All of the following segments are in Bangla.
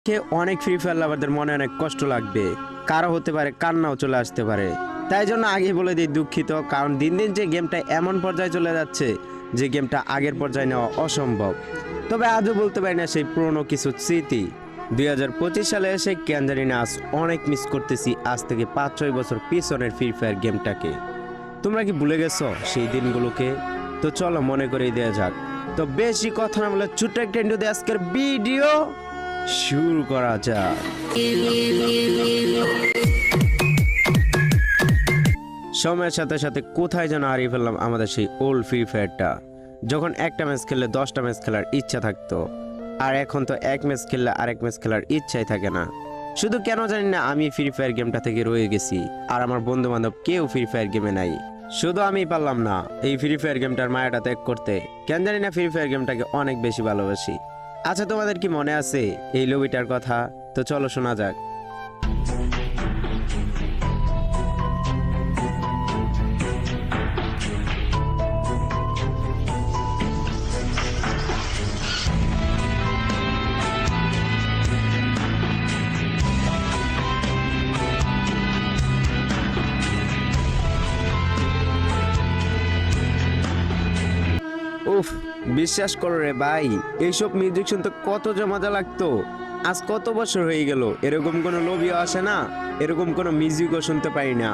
কে অনেক ফ্রি ফায়ার লাভারদের মনে অনেক কষ্ট লাগবে, কারো হতে পারে কান্নাও চলে আসতে পারে। তাই জন্য আগে বলে দিই দুঃখিত, কারণ দিন দিন যে গেমটা এমন পর্যায়ে চলে যাচ্ছে যে গেমটা আগের পর্যায়ে নেওয়া অসম্ভব। তবে আজও বলতে পারি না সেই পুরনো কিছু স্মৃতি। 2025 সালে এসে কেন জানি না আজ অনেক মিস করতেছি আজ থেকে 5-6 বছর পিছনের ফ্রি ফায়ার গেমটাকে। তোমরা কি ভুলে গেছো সেই দিনগুলোকে? তো চলো মনে করে দেওয়া যাক। তো বেশি কথা না বলে ছোট্ট একটা ইন্ট্রো দিয়ে আজকের ভিডিও শুরু করা যাক। সময়ের সাথে সাথে কোথায় যেন হারিয়ে ফেললাম আমাদের সেই ওল্ড ফ্রি ফায়ারটা, যখন একটা ম্যাচ খেললে 10টা ম্যাচ খেলার ইচ্ছা থাকতো। আর এখন তো এক ম্যাচ খেললে আরেক ম্যাচ খেলার ইচ্ছাই থাকে না। শুধু কেন জানি না আমি ফ্রি ফায়ার গেমটা থেকে রয়ে গেছি, আর আমার বন্ধু বান্ধব কেউ ফ্রি ফায়ার গেমে নাই। শুধু আমি পারলাম না এই ফ্রি ফায়ার গেমটার মায়াটা ত্যাগ করতে। কেন জানি না ফ্রি ফায়ার গেমটাকে অনেক বেশি ভালোবাসি। আচ্ছা, তোমাদের কি মনে আছে এই লবিটার কথা? তো চলো শোনা যাক। উফ, বিশ্বাস করো রে ভাই, এইসব মিউজিক শুনতে কত যে মজা লাগতো। আজ কত বছর হয়ে গেল এরকম কোনো লবিও আসে না, এরকম কোনো মিউজিকও শুনতে পারি না।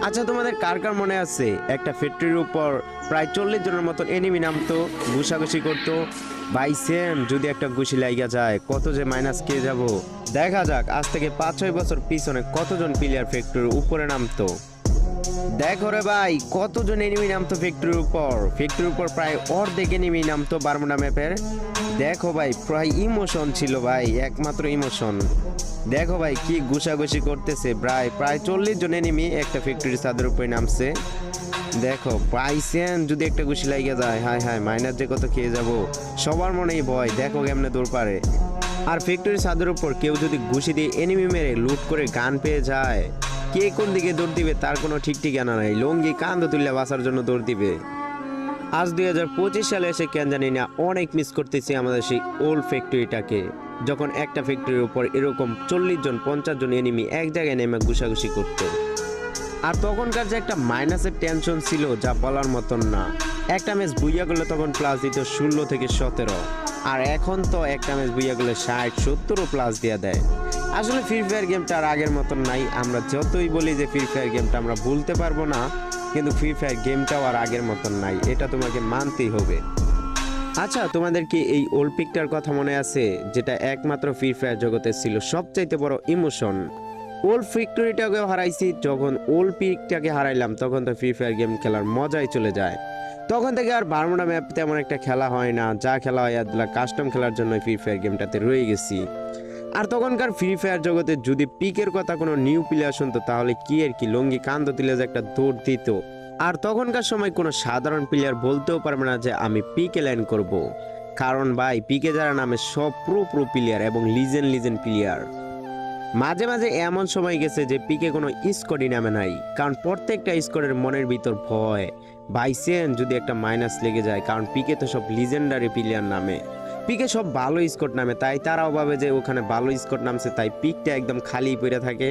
আচ্ছা, তোমাদের কার কার মনে আছে একটা ফ্যাক্টরির উপর প্রায় 40 জনের মতন এনিমি নামতো, ঘুষাঘুষি করতো? ভাই সেম, যদি একটা ঘুষি লাইগা যায় কত যে মাইনাস খেয়ে যাব। দেখা যাক আজ থেকে 5-6 বছর পিছনে কতজন প্লেয়ার ফ্যাক্টরির উপরে নামতো। দেখো রে ভাই, কতজন এনিমি নামতো ফ্যাক্টরির উপর প্রায় অর্ধেক এনিমি নামতো বারমুডা ম্যাপের। দেখো ভাই, প্রায় ইমোশন ছিল ভাই, একমাত্র ইমোশন। দেখো ভাই কি ঘুষাঘুষি করতেছে, প্রায় 40 জন এনিমি একটা ফ্যাক্টরির ছাদের উপরে নামছে। দেখো পাইছেন, যদি একটা ঘুষি লাগিয়ে যায়, হায় হায় মাইনাস যে কত খেয়ে যাব। সবার মনেই ভয়, দেখো কেমনে দৌড় পারে। আর ফ্যাক্টরির ছাদের উপর কেউ যদি ঘুষি দিয়ে এনিমি মেরে লুট করে গান পেয়ে যায়, কে কোন দিকে দৌড় দিবে তার কোনো ঠিক ঠিকানা নাই। লঙ্গি কান্দ তুললে বাঁচার জন্য দৌড় দিবে। আজ 2025 সালে এসে কেন জানি না অনেক মিস করতেছি আমাদের সেই ওল্ড ফ্যাক্টরিটাকে, যখন একটা ফ্যাক্টরির উপর এরকম 40 জন 50 জন এনিমি এক জায়গায় নেমে ঘুষাঘুষি করতো। আর তখনকার যে একটা মাইনাসের টেনশন ছিল যা বলার মতন না। একটা ম্যাচ বুইয়া করলে তখন প্লাস দিত 16 থেকে 17, আর এখন তো একটা ম্যাচ বুইয়া করলে 60-70ও প্লাস দিয়ে দেয়। আসলে ফ্রি ফায়ার গেমটা আর আগের মতন নাই। আমরা যতই বলি যে ফ্রি ফায়ার গেমটা আমরা ভুলতে পারবো না, কিন্তু ফ্রি ফায়ার গেমটাও আর আগের মতন নাই, এটা তোমাকে মানতেই হবে। আচ্ছা, তোমাদের কি এই ওল্ড পিকটার কথা মনে আছে, যেটা একমাত্র ফ্রি ফায়ার জগতে ছিল সবচাইতে বড় ইমোশন? ওল্ড ফ্যাক্টরিটাকেও হারাইছি, যখন ওল্ড পিকটাকে হারাইলাম তখন তো ফ্রি ফায়ার গেম খেলার মজাই চলে যায়। তখন থেকে আর বারমুডা ম্যাপ তেমন একটা খেলা হয় না, যা খেলা হয় আদলা কাস্টম খেলার জন্য ফ্রি ফায়ার গেমটাতে রয়ে গেছি। আর তখনকার ফ্রি ফায়ার জগতে যদি পিকের কথা কোনো নিউ প্লেয়ার শুনতো, তাহলে কি আর কি লঙ্গি কান্দ তুলে যে একটা দৌড় দিত। আর তখনকার সময় কোনো সাধারণ প্লেয়ার বলতেও পারবে না যে আমি পিকে লাইন করব, কারণ ভাই পিকে যারা নামে সব প্রো প্লেয়ার এবং লিজেন্ড প্লেয়ার। মাঝে মাঝে এমন সময় গেছে যে পিকে কোনো স্কোরই নামে নাই, কারণ প্রত্যেকটা স্কোরের মনের ভিতর ভয়, বাইসেন যদি একটা মাইনাস লেগে যায়, কারণ পিকে তো সব লিজেন্ডারি প্লেয়ার নামে, পিকে সব ভালো স্কোর নামে, তাই তারাও ভাবে যে ওখানে ভালো স্কোর নামছে, তাই পিকটা একদম খালি পড়ে থাকে।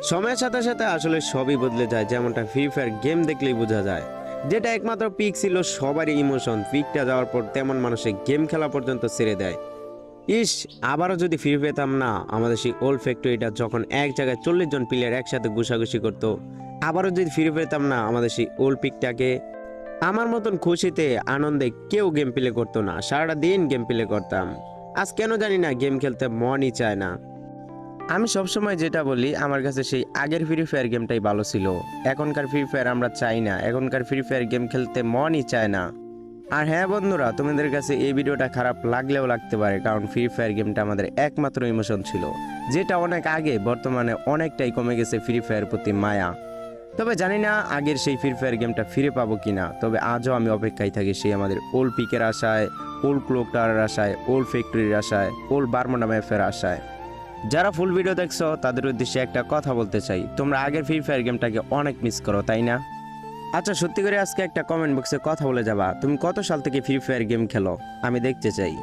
সময়ের সাথে সাথে আসলে সবই বদলে যায়, যেমনটা ফ্রি ফায়ার গেম দেখলেই বোঝা যায়। যেটা একমাত্র পিক ছিল সবারই ইমোশন, পিকটা যাওয়ার পর তেমন মানুষের গেম খেলা পর্যন্ত ছেড়ে দেয়। ইস, আবারও যদি ফিরে পেতাম না আমাদের সেই ওল্ড ফ্যাক্টরিটা, যখন এক জায়গায় 40 জন প্লেয়ার একসাথে ঘুষাঘুষি করতো। আবারও যদি ফিরে পেতাম না আমাদের সেই ওল্ড পিকটাকে। আমার মতন খুশিতে আনন্দে কেউ গেম প্লে করতো না, সারাটা দিন গেম প্লে করতাম। আজ কেন জানি না গেম খেলতে মনই চায় না। আমি সবসময় যেটা বলি, আমার কাছে সেই আগের ফ্রি ফায়ার গেমটাই ভালো ছিল। এখনকার ফ্রি ফায়ার আমরা চাই না, এখনকার ফ্রি ফায়ার গেম খেলতে মনই চায় না। আর হ্যাঁ বন্ধুরা, তোমাদের কাছে এই ভিডিওটা খারাপ লাগলেও লাগতে পারে, কারণ ফ্রি ফায়ার গেমটা আমাদের একমাত্র ইমোশন ছিল, যেটা অনেক আগে, বর্তমানে অনেকটাই কমে গেছে ফ্রি ফায়ার প্রতি মায়া। তবে জানি না আগের সেই ফ্রি ফায়ার গেমটা ফিরে পাবো কিনা, তবে আজও আমি অপেক্ষায় থাকি সেই আমাদের ওল্ড পিকের আশায়, ওল্ড ক্লক টাওয়ারের আশায়, ওল্ড ফ্যাক্টরির আশায়, ওল্ড বারমুডা ম্যাপের আশায়। যারা ফুল ভিডিও দেখছো তাদের উদ্দেশ্যে একটা কথা বলতে চাই, তোমরা আগের ফ্রি ফায়ার গেমটাকে অনেক মিস করো, তাই না? আচ্ছা, সত্যি করে আজকে একটা কমেন্ট বক্সে কথা বলে যাবা, তুমি কত সাল থেকে ফ্রি ফায়ার গেম খেলো, আমি দেখতে চাই।